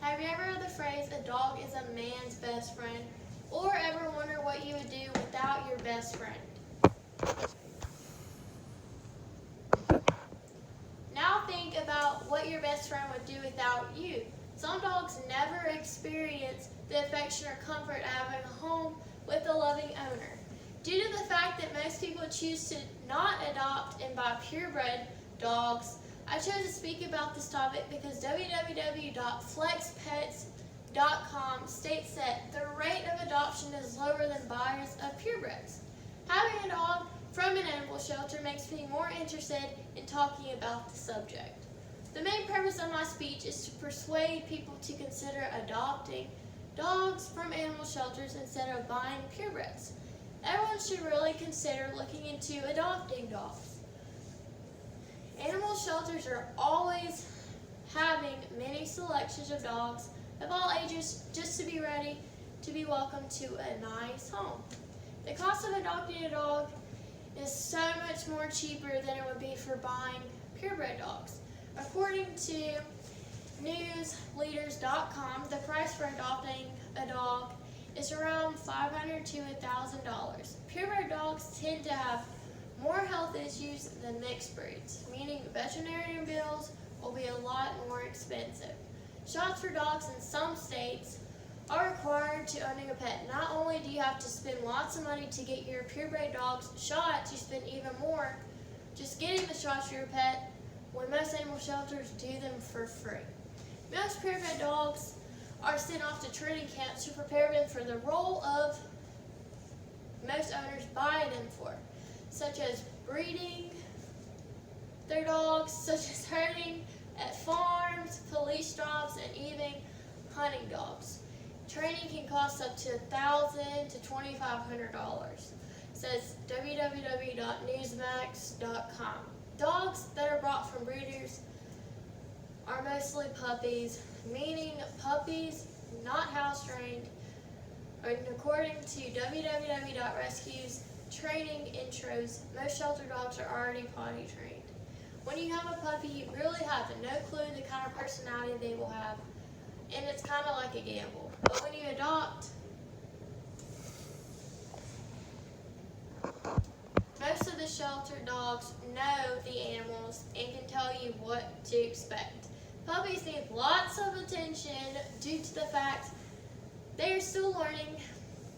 Have you ever heard the phrase, a dog is a man's best friend? Or ever wonder what you would do without your best friend? Now think about what your best friend would do without you. Some dogs never experience the affection or comfort of having a home with a loving owner. Due to the fact that most people choose to not adopt and buy purebred dogs, I chose to speak about this topic because www.flexpets.com states that the rate of adoption is lower than buyers of purebreds. Having a dog from an animal shelter makes me more interested in talking about the subject. The main purpose of my speech is to persuade people to consider adopting dogs from animal shelters instead of buying purebreds. Everyone should really consider looking into adopting dogs. Animal shelters are always having many selections of dogs of all ages just to be ready to be welcomed to a nice home. The cost of adopting a dog is so much more cheaper than it would be for buying purebred dogs. According to newsleaders.com, the price for adopting a dog is around $500 to $1,000. Purebred dogs tend to have more health issues than mixed breeds, meaning veterinarian bills will be a lot more expensive. Shots for dogs in some states are required to owning a pet. Not only do you have to spend lots of money to get your purebred dogs shots, you spend even more just getting the shots for your pet when most animal shelters do them for free. Most purebred dogs are sent off to training camps to prepare them for the role of most owners buy them for, such as breeding their dogs, such as herding at farms, police jobs, and even hunting dogs. Training can cost up to $1,000 to $2,500, says www.newsmax.com. Dogs that are brought from breeders are mostly puppies, meaning puppies not house trained. And according to www.rescues training intros, most shelter dogs are already potty trained. When you have a puppy, you really have no clue the kind of personality they will have, and it's kind of like a gamble. But when you adopt, most of the shelter dogs know the animals and can tell you what to expect. Puppies need lots of attention due to the fact they are still learning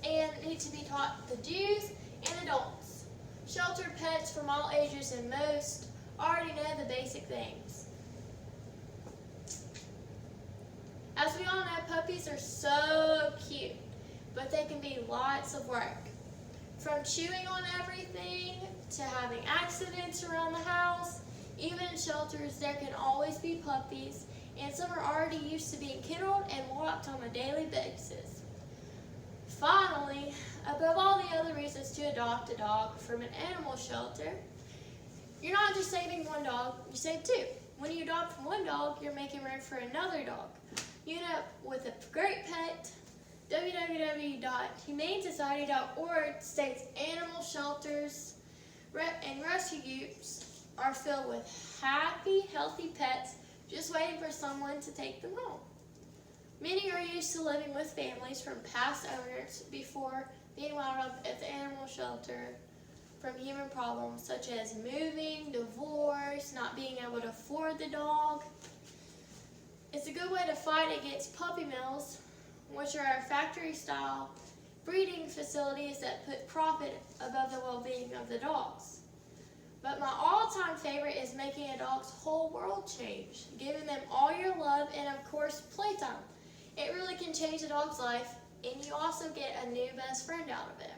and need to be taught the do's and the don'ts. Shelter pets from all ages and most already know the basic things. As we all know, puppies are so cute, but they can be lots of work. From chewing on everything to having accidents around the house, even in shelters there can always be puppies, and some are already used to being kenneled and walked on a daily basis. Finally, above all the other reasons to adopt a dog from an animal shelter, you're not just saving one dog, you save two. When you adopt from one dog, you're making room for another dog. You end up with a great pet. www.humanesociety.org states animal shelters and rescue groups are filled with happy, healthy pets just waiting for someone to take them home. Many are used to living with families from past owners before being wound up at the animal shelter from human problems such as moving, divorce, not being able to afford the dog. It's a good way to fight against puppy mills, which are factory-style breeding facilities that put profit above the well-being of the dogs. But my all-time favorite is making a dog's whole world change, giving them all your love and, of course, playtime. It really can change a dog's life, and you also get a new best friend out of it.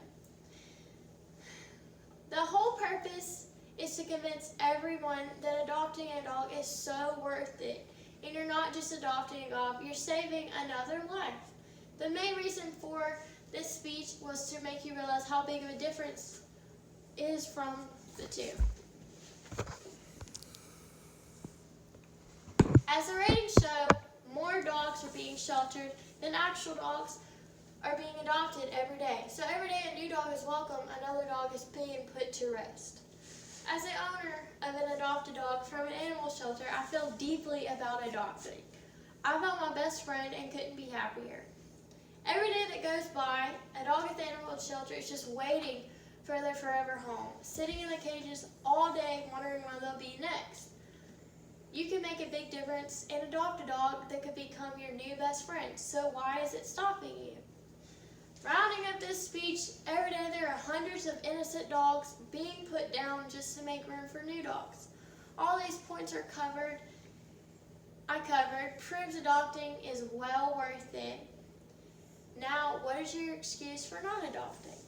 The whole purpose is to convince everyone that adopting a dog is so worth it. And you're not just adopting a dog, you're saving another life. The main reason for this speech was to make you realize how big of a difference is from the two. As the ratings show, more dogs are being sheltered than actual dogs are being adopted every day. So every day a new dog is welcome, another dog is being put to rest. As the owner of an adopted dog from an animal shelter, I feel deeply about adopting. I found my best friend and couldn't be happier. Every day that goes by, a dog at the animal shelter is just waiting for their forever home, sitting in the cages all day wondering when they'll be next. You can make a big difference and adopt a dog that could become your new best friend, so why is it stopping you? Rounding up this speech, every day there are hundreds of innocent dogs being put down just to make room for new dogs. All these points I covered proves adopting is well worth it. Now, what is your excuse for not adopting?